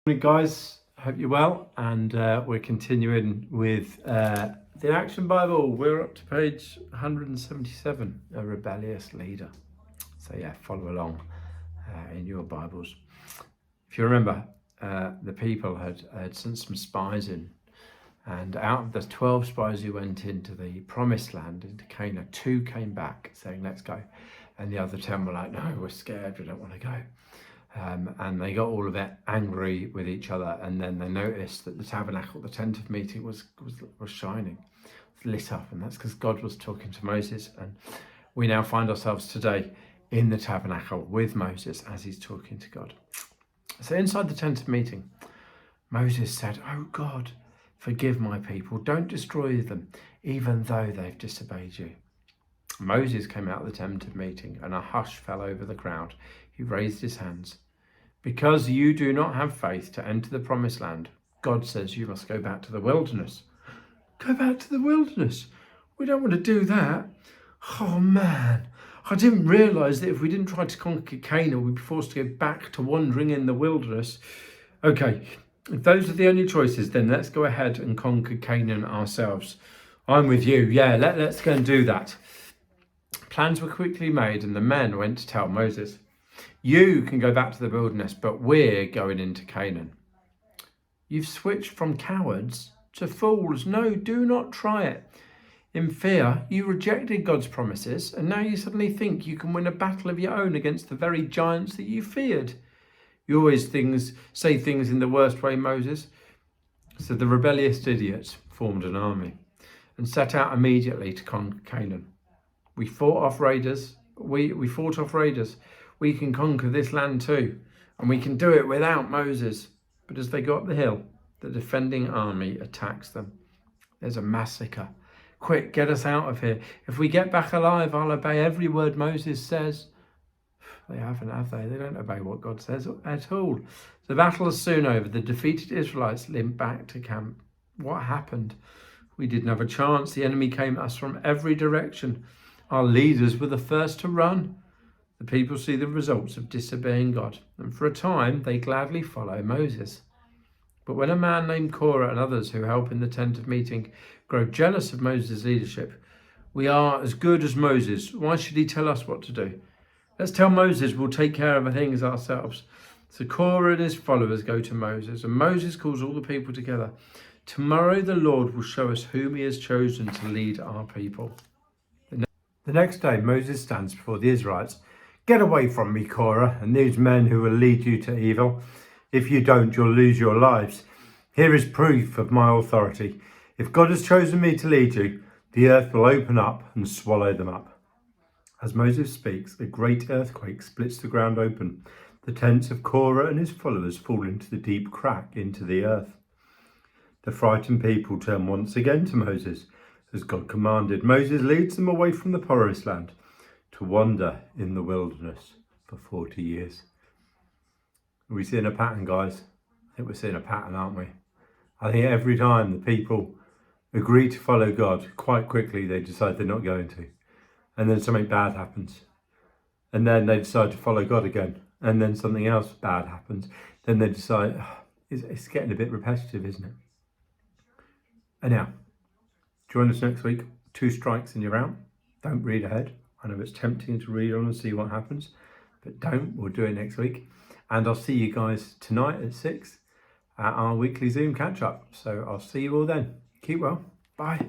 Morning guys, hope you're well, and we're continuing with the Action Bible. We're up to page 177, a rebellious leader. So yeah, follow along in your Bibles. If you remember, the people had sent some spies in, and out of the 12 spies who went into the promised land, into Canaan, 2 came back saying, let's go. And the other 10 were like, no, we're scared, we don't want to go. And they got all of it angry with each other, and then they noticed that the tabernacle, the tent of meeting, was shining, was lit up, and that's because God was talking to Moses. And we now find ourselves today in the tabernacle with Moses as he's talking to God. So inside the tent of meeting, Moses said, "Oh God, forgive my people, don't destroy them, even though they've disobeyed you." Moses came out of the tent of meeting, and a hush fell over the crowd. He raised his hands. "Because you do not have faith to enter the promised land, God says you must go back to the wilderness." Go back to the wilderness? We don't want to do that. Oh man, I didn't realise that if we didn't try to conquer Canaan, we'd be forced to go back to wandering in the wilderness. Okay, if those are the only choices, then let's go ahead and conquer Canaan ourselves. I'm with you. Yeah, let's go and do that. Plans were quickly made, and the men went to tell Moses, "You can go back to the wilderness, but we're going into Canaan." "You've switched from cowards to fools. No, do not try it. In fear, you rejected God's promises, and now you suddenly think you can win a battle of your own against the very giants that you feared. You always say things in the worst way, Moses." So the rebellious idiots formed an army and set out immediately to conquer Canaan. We fought off raiders. We fought off raiders. We can conquer this land too, and we can do it without Moses. But as they got up the hill, the defending army attacks them. There's a massacre. "Quick, get us out of here. If we get back alive, I'll obey every word Moses says." They haven't, have they? They don't obey what God says at all. The battle is soon over. The defeated Israelites limp back to camp. What happened? We didn't have a chance. The enemy came at us from every direction. Our leaders were the first to run. The people see the results of disobeying God, and for a time they gladly follow Moses. But when a man named Korah and others who help in the tent of meeting grow jealous of Moses' leadership, "We are as good as Moses. Why should he tell us what to do? Let's tell Moses we'll take care of things ourselves." So Korah and his followers go to Moses, and Moses calls all the people together. "Tomorrow the Lord will show us whom he has chosen to lead our people." The next day Moses stands before the Israelites. "Get away from me, Korah, and these men who will lead you to evil. If you don't, you'll lose your lives. Here is proof of my authority. If God has chosen me to lead you, the earth will open up and swallow them up." As Moses speaks, a great earthquake splits the ground open. The tents of Korah and his followers fall into the deep crack into the earth. The frightened people turn once again to Moses, as God commanded. Moses leads them away from the promised land to wander in the wilderness for 40 years. Are we seeing a pattern, guys? I think we're seeing a pattern, aren't we? I think every time the people agree to follow God, quite quickly they decide they're not going to. And then something bad happens. And then they decide to follow God again. And then something else bad happens. Then they decide, it's getting a bit repetitive, isn't it? Anyhow, join us next week. 2 strikes and you're out. Don't read ahead. I know it's tempting to read on and see what happens, but don't. We'll do it next week. And I'll see you guys tonight at 6 at our weekly Zoom catch up. So I'll see you all then. Keep well. Bye.